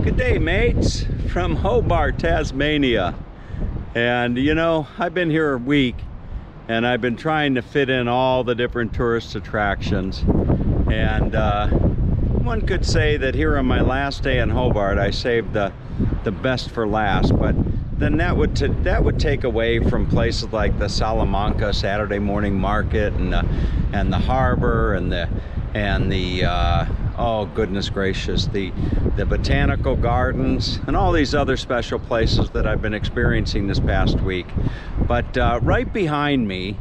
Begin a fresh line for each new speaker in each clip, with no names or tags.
Good day, mates, from Hobart, Tasmania. And you know, I've been here a week and I've been trying to fit in all the different tourist attractions. And one could say that here on my last day in Hobart, I saved the best for last. But then that would take away from places like the Salamanca Saturday morning market and the harbor and the oh goodness gracious, the botanical gardens and all these other special places that I've been experiencing this past week. But right behind me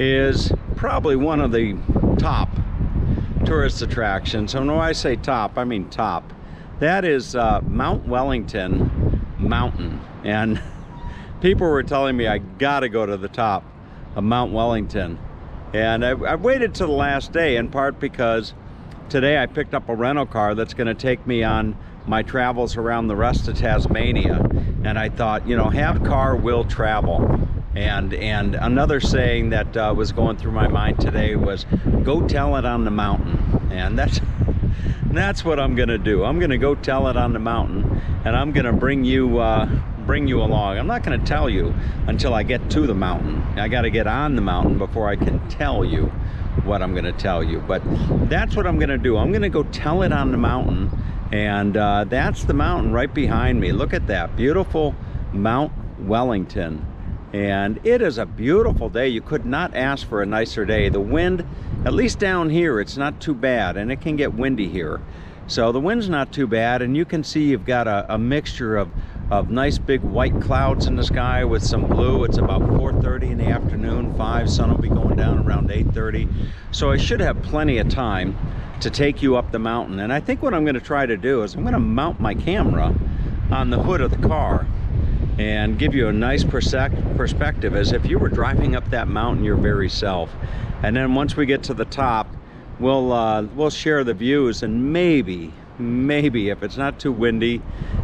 is probably one of the top tourist attractions. And when I say top, I mean top. That is Mount Wellington Mountain. And people were telling me I gotta go to the top of Mount Wellington. And I waited till the last day, in part because today I picked up a rental car that's going to take me on my travels around the rest of Tasmania. And I thought, you know, have car, will travel. And another saying that was going through my mind today was, go tell it on the mountain. And that's what I'm going to do. I'm going to go tell it on the mountain, and I'm going to bring you along. I'm not going to tell you until I get to the mountain. I got to get on the mountain before I can tell you what I'm going to tell you. But that's what I'm going to do. I'm going to go tell it on the mountain. And that's the mountain right behind me. Look at that beautiful Mount Wellington. And it is a beautiful day. You could not ask for a nicer day. The wind, at least down here, it's not too bad, and it can get windy here. So the wind's not too bad, and you can see you've got a mixture of nice big white clouds in the sky with some blue. It's about 4:30 in the afternoon, 5, sun will be going down around 8:30. So I should have plenty of time to take you up the mountain. And I think what I'm going to try to do is I'm going to mount my camera on the hood of the car and give you a nice perspective as if you were driving up that mountain your very self. And then once we get to the top, we'll share the views, and maybe if it's not too windy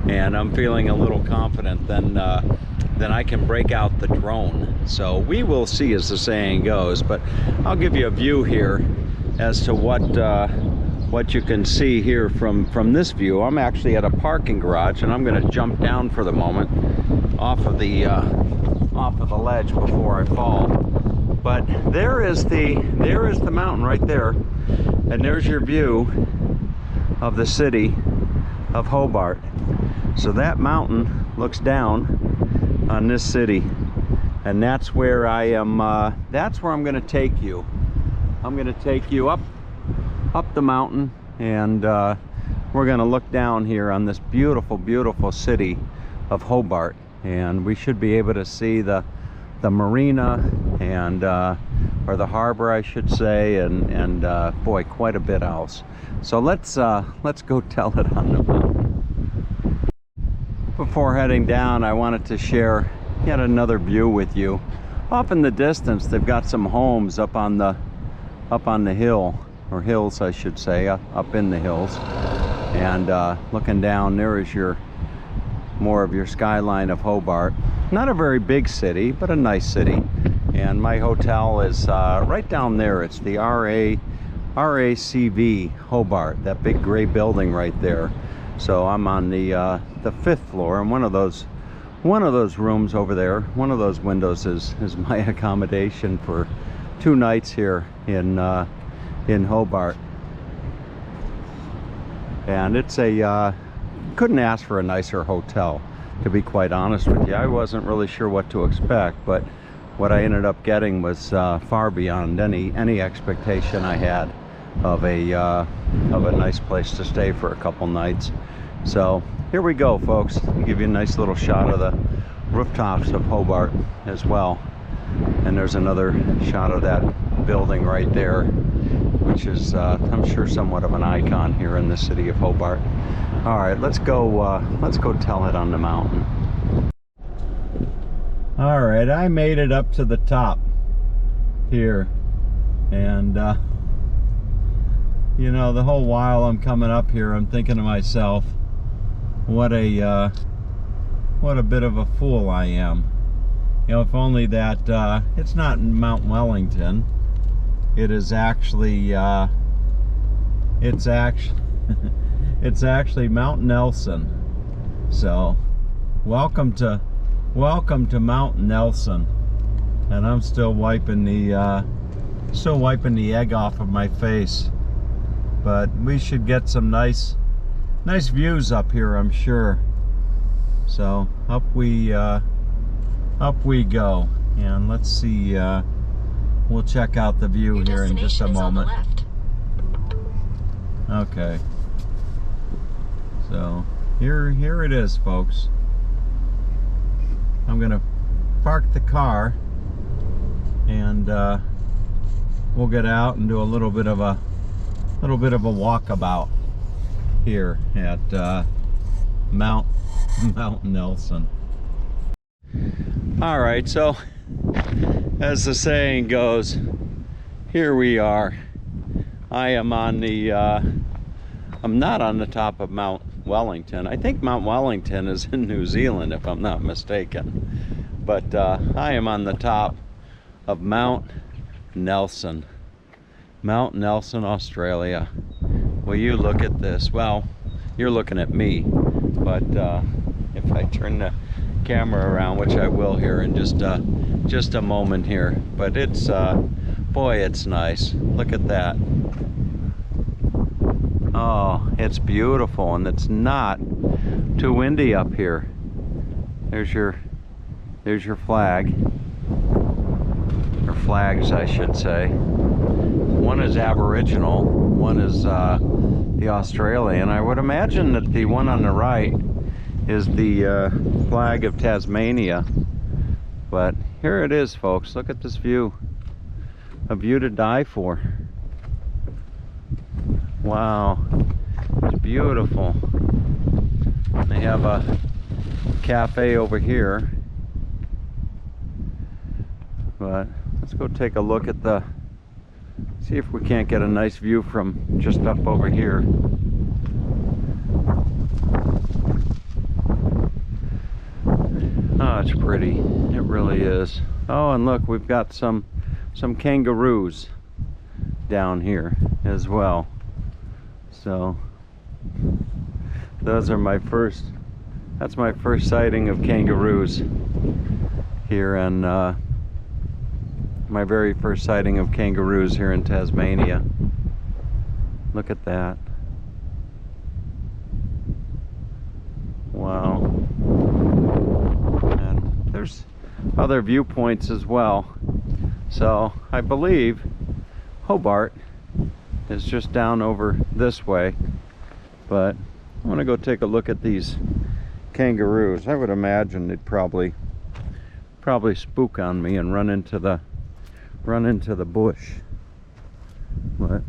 and I'm feeling a little confident, then I can break out the drone. So we will see, as the saying goes. But I'll give you a view here as to what you can see here from this view. I'm actually at a parking garage, and I'm going to jump down for the moment off of the ledge before I fall. But there is the mountain right there, and there's your view of the city of Hobart. So that mountain looks down on this city, and that's where I am. That's where I'm going to take you. I'm going to take you up the mountain, and we're going to look down here on this beautiful city of Hobart, and we should be able to see the marina and or the harbor, I should say, and boy, quite a bit else. So let's go tell it on the mountain. Before heading down, I wanted to share yet another view with you. Off in the distance, they've got some homes up on the hill, or hills I should say, up in the hills. And looking down, there is more of your skyline of Hobart. Not a very big city, but a nice city. And my hotel is right down there. It's the RACV Hobart, that big gray building right there. So I'm on the 5th floor, and one of those rooms over there, one of those windows is my accommodation for 2 nights here in Hobart. And it's couldn't ask for a nicer hotel, to be quite honest with you. I wasn't really sure what to expect, but what I ended up getting was far beyond any expectation I had of a nice place to stay for a couple nights. So here we go, folks. I'll give you a nice little shot of the rooftops of Hobart as well. And there's another shot of that building right there, which is I'm sure somewhat of an icon here in the city of Hobart. All right, let's go tell it on the mountain. All right, I made it up to the top here, and you know, the whole while I'm coming up here, I'm thinking to myself, what a bit of a fool I am. You know, if only that it's not Mount Wellington. It is actually it's actually Mount Nelson. So welcome to Mount Nelson. And I'm still wiping the egg off of my face. But we should get some nice views up here, I'm sure. So up we go, and let's see. We'll check out the view here in just a moment. Okay. So here it is, folks. I'm gonna park the car, and we'll get out and do a little bit of a walkabout here at Mount Nelson. All right, so as the saying goes, here we are. I am on the I'm not on the top of Mount Wellington. I think Mount Wellington is in New Zealand, if I'm not mistaken. But I am on the top of Mount Nelson. Mount Nelson, Australia. Will you look at this? Well, you're looking at me, but if I turn the camera around, which I will here in just a moment here, but it's boy, it's nice. Look at that. Oh, it's beautiful, and it's not too windy up here. There's your flag, or flags, I should say. One is Aboriginal, one is the Australian. I would imagine that the one on the right is the flag of Tasmania. But here it is, folks. Look at this view. A view to die for. Wow, it's beautiful. They have a cafe over here. But let's go take a look at see if we can't get a nice view from just up over here. Oh, it's pretty. It really is. Oh, and look, we've got some kangaroos down here as well. So those are that's my first sighting of kangaroos here, and my very first sighting of kangaroos here in Tasmania. Look at that. Wow. And there's other viewpoints as well. So I believe Hobart is just down over this way, but I want to go take a look at these kangaroos. I would imagine they'd probably spook on me and run into the bush, but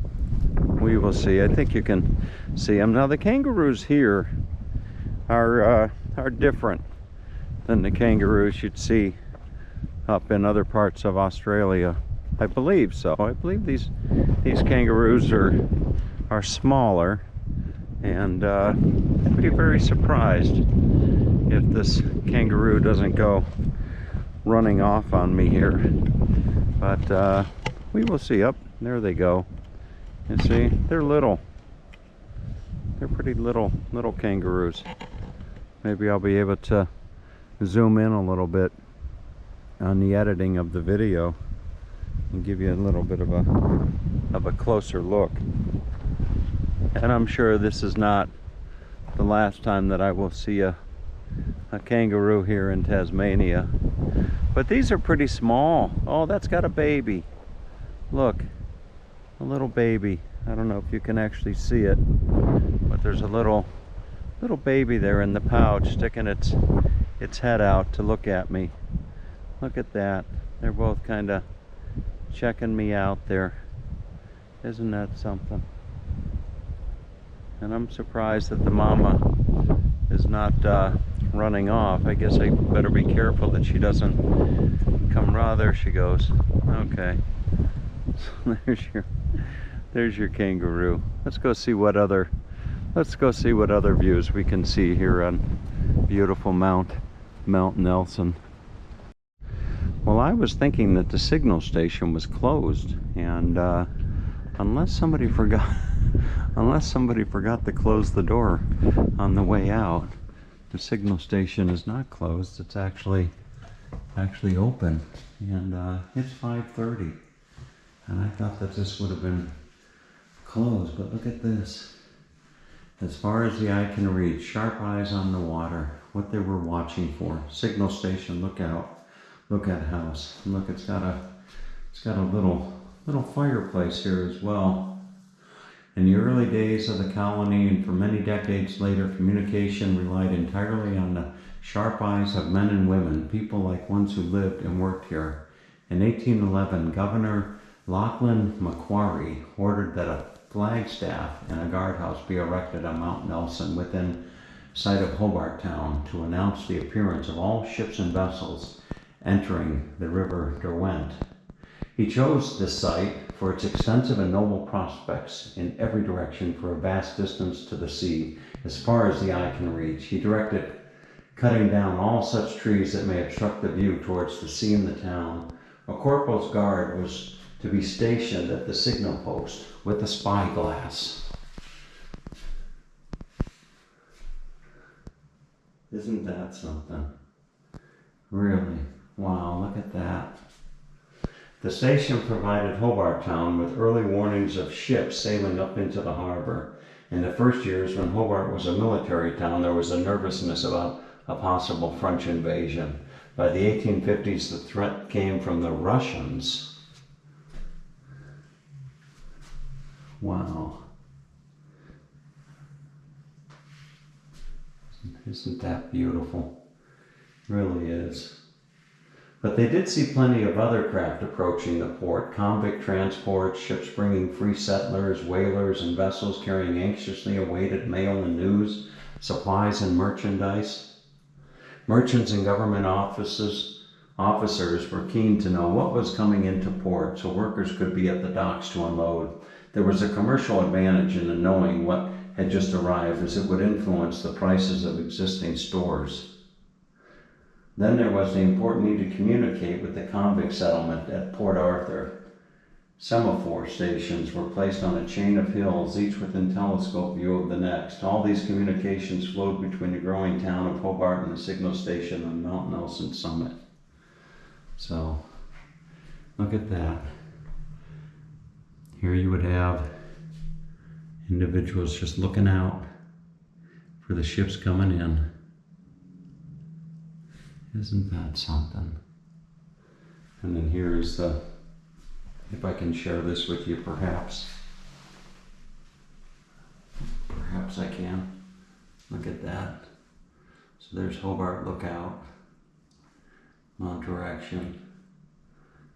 we will see. I think you can see them now. The kangaroos here are different than the kangaroos you'd see up in other parts of Australia. I believe so. I believe these kangaroos are smaller, and I'd be very surprised if this kangaroo doesn't go running off on me here. But we will see. Up there they go. You see, they're little. They're pretty little kangaroos. Maybe I'll be able to zoom in a little bit on the editing of the video and give you a little bit of a closer look. And I'm sure this is not the last time that I will see a kangaroo here in Tasmania. But these are pretty small. Oh, that's got a baby. Look, a little baby. I don't know if you can actually see it, but there's a little baby there in the pouch, sticking its head out to look at me. Look at that. They're both kind of checking me out there. Isn't that something? And I'm surprised that the mama is not running off. I guess I better be careful that she doesn't come. There she goes. Okay. So there's your kangaroo. Let's go see what other views we can see here on beautiful Mount Nelson. Well, I was thinking that the signal station was closed, and unless somebody forgot to close the door on the way out, the signal station is not closed. It's actually open, and it's 5:30. And I thought that this would have been closed, but look at this. As far as the eye can reach, sharp eyes on the water, what they were watching for. Signal station, lookout house. And look, it's got a little fireplace here as well. In the early days of the colony and for many decades later, communication relied entirely on the sharp eyes of men and women, people like ones who lived and worked here. In 1811, Governor Lachlan Macquarie ordered that a flagstaff and a guardhouse be erected on Mount Nelson within sight of Hobart town to announce the appearance of all ships and vessels entering the River Derwent. He chose this site for its extensive and noble prospects in every direction for a vast distance to the sea, as far as the eye can reach. He directed cutting down all such trees that may obstruct the view towards the sea and the town. A corporal's guard was to be stationed at the signal post with a spyglass. Isn't that something? Really? Wow, look at that. The station provided Hobart town with early warnings of ships sailing up into the harbor. In the first years, when Hobart was a military town, there was a nervousness about a possible French invasion. By the 1850s, the threat came from the Russians. Wow. Isn't that beautiful? It really is. But they did see plenty of other craft approaching the port, convict transports, ships bringing free settlers, whalers, and vessels carrying anxiously awaited mail and news, supplies and merchandise. Merchants and government officers were keen to know what was coming into port so workers could be at the docks to unload. There was a commercial advantage in knowing what had just arrived, as it would influence the prices of existing stores. Then there was the important need to communicate with the convict settlement at Port Arthur. Semaphore stations were placed on a chain of hills, each within telescope view of the next. All these communications flowed between the growing town of Hobart and the signal station on Mount Nelson summit. So, look at that. Here you would have individuals just looking out for the ships coming in. Isn't that something? And then here's the, if I can share this with you, perhaps I can. Look at that. So there's Hobart Lookout, Mount Direction,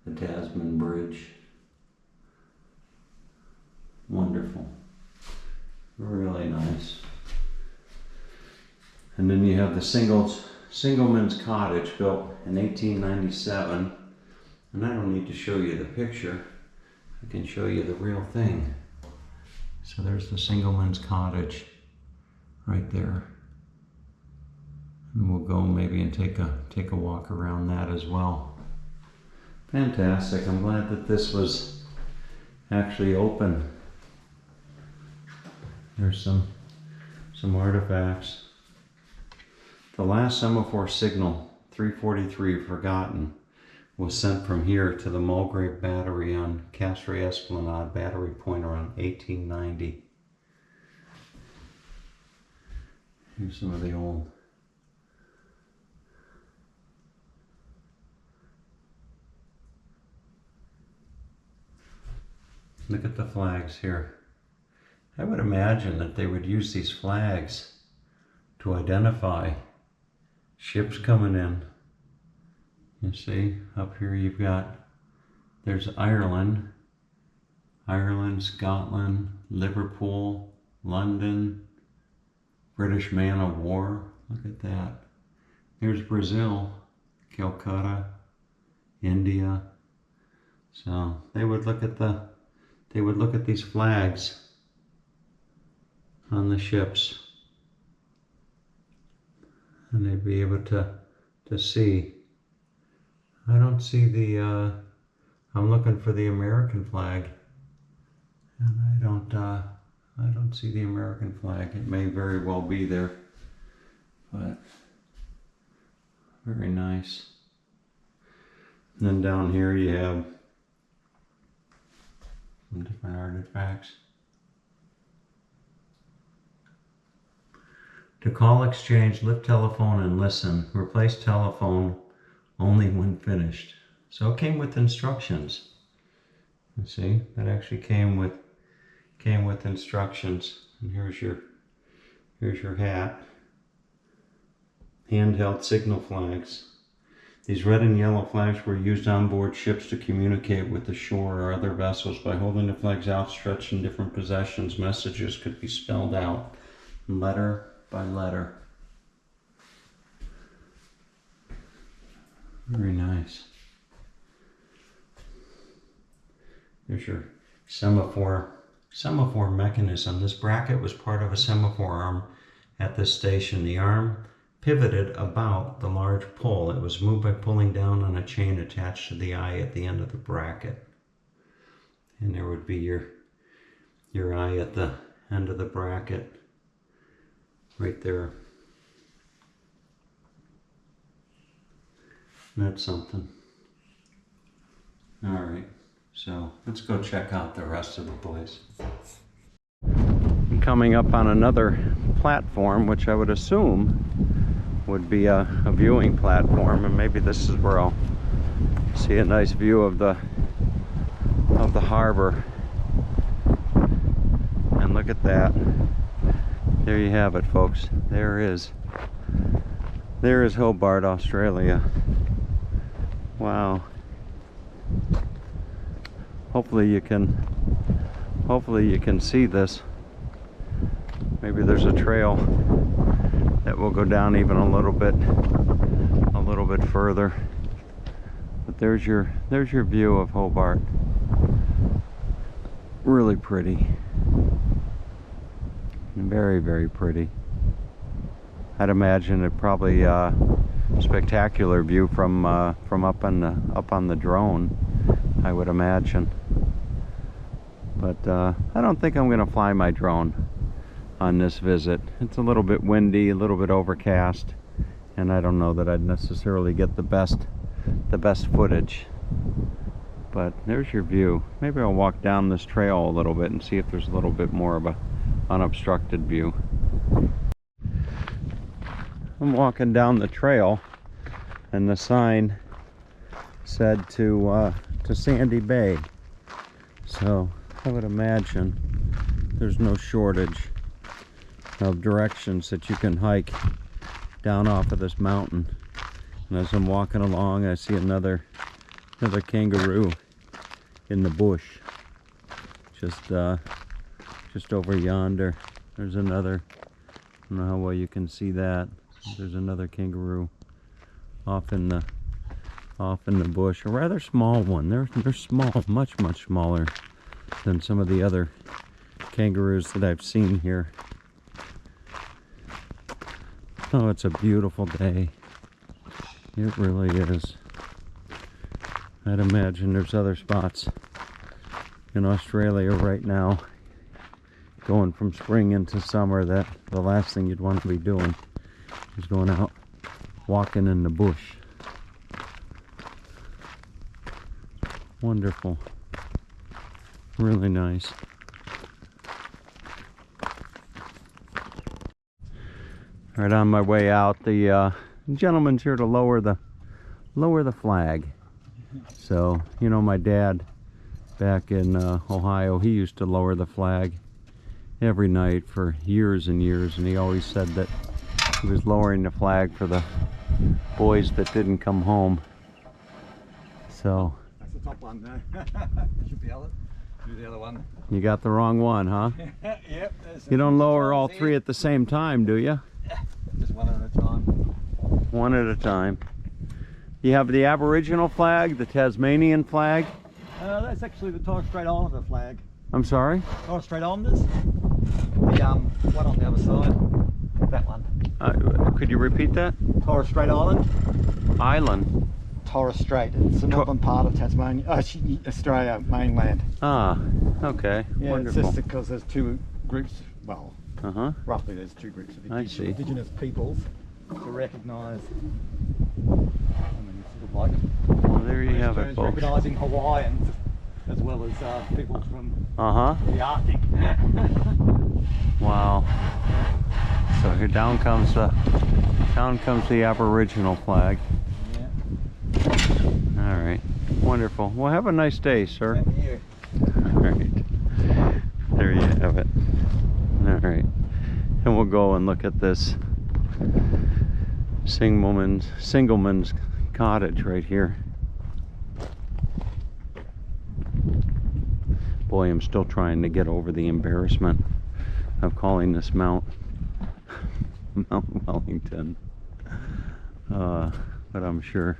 the Tasman Bridge. Wonderful. Really nice. And then you have the Singleman's Cottage, built in 1897. And I don't need to show you the picture. I can show you the real thing. So there's the Singleman's Cottage right there. And we'll go maybe and take a walk around that as well. Fantastic. I'm glad that this was actually open. There's some artifacts. The last semaphore signal, 343 Forgotten, was sent from here to the Mulgrave Battery on Castry Esplanade Battery Point around 1890. Here's some of the old. Look at the flags here. I would imagine that they would use these flags to identify ships coming in. You see, up here you've got, there's Ireland, Scotland, Liverpool, London, British man of war. Look at that. There's Brazil, Calcutta, India. So they would look at these flags on the ships, and they'd be able to see. I don't see the, I'm looking for the American flag, and I don't see the American flag. It may very well be there, but very nice. And then down here you have some different artifacts. To call, exchange, lift telephone, and listen. Replace telephone only when finished. So it came with instructions. You see, that actually came with instructions. And here's your hat. Handheld signal flags. These red and yellow flags were used on board ships to communicate with the shore or other vessels. By holding the flags outstretched in different positions, messages could be spelled out letter by letter. Very nice. There's your semaphore mechanism. This bracket was part of a semaphore arm at this station. The arm pivoted about the large pole. It was moved by pulling down on a chain attached to the eye at the end of the bracket. And there would be your eye at the end of the bracket right there. That's something. All right, so let's go check out the rest of the place. I'm coming up on another platform, which I would assume would be a viewing platform, and maybe this is where I'll see a nice view of the harbor. And look at that. There you have it, folks. There is Hobart, Australia. Wow. Hopefully you can see this. Maybe there's a trail that will go down even a little bit further. But there's your view of Hobart. Really pretty. Very, very pretty. I'd imagine it probably spectacular view from up on the drone, I would imagine. But I don't think I'm going to fly my drone on this visit. It's a little bit windy, a little bit overcast, and I don't know that I'd necessarily get the best footage. But there's your view. Maybe I'll walk down this trail a little bit and see if there's a little bit more of a unobstructed view. I'm walking down the trail, and the sign said to Sandy Bay. So I would imagine there's no shortage of directions that you can hike down off of this mountain. And as I'm walking along, I see another kangaroo in the bush. Just over yonder. There's another. I don't know how well you can see that. There's another kangaroo off in the bush. A rather small one. They're small, much smaller than some of the other kangaroos that I've seen here. Oh, it's a beautiful day. It really is. I'd imagine there's other spots in Australia right now, going from spring into summer, that the last thing you'd want to be doing is going out walking in the bush. Wonderful. Really nice. Right on my way out, the gentleman's here to lower the flag. So, you know, my dad back in Ohio, he used to lower the flag every night for years and years, and he always said that he was lowering the flag for the boys that didn't come home. So
that's the top one there. Should be able to do the other one.
You got the wrong one, huh?
Yep.
You don't lower all three at the same time, do you?
Just one at a time.
One at a time. You have the Aboriginal flag, the Tasmanian flag.
That's actually the Torres Strait Islander flag.
I'm sorry?
Torres Strait Islanders. The one on the other side. That one.
Could you repeat that?
Torres Strait Island.
Island.
Torres Strait. It's the northern part of Tasmania, Australia mainland.
Ah, okay.
Yeah,
Wonderful.
it's just because there's two groups. Well,
Uh-huh.
roughly there's two groups of
I see.
indigenous peoples to recognise. I mean, it's sort of like
Well, there you have it, folks.
recognising Hawaiians as well as people from
Uh-huh.
the Arctic.
Wow. So here down comes the Aboriginal flag.
Yeah.
All right. Wonderful. Well, have a nice day, sir.
Same here.
All right. There you have it. All right. And we'll go and look at this Singleman's cottage right here. Boy, I'm still trying to get over the embarrassment of calling this Mount Wellington. But I'm sure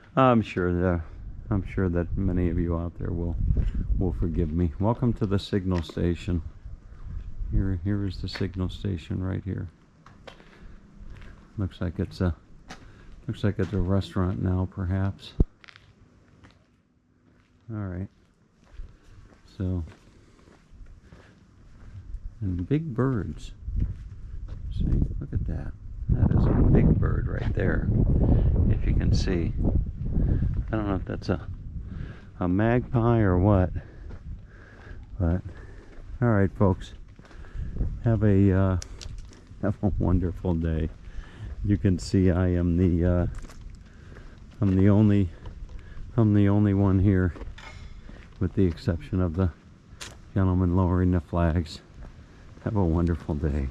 that many of you out there will forgive me. Welcome to the signal station. Here is the signal station right here. Looks like it's a restaurant now, perhaps. All right. So, and big birds. See, look at that. That is a big bird right there. If you can see. I don't know if that's a magpie or what. But all right, folks. Have a wonderful day. You can see I am I'm the only one here, with the exception of the gentleman lowering the flags. Have a wonderful day.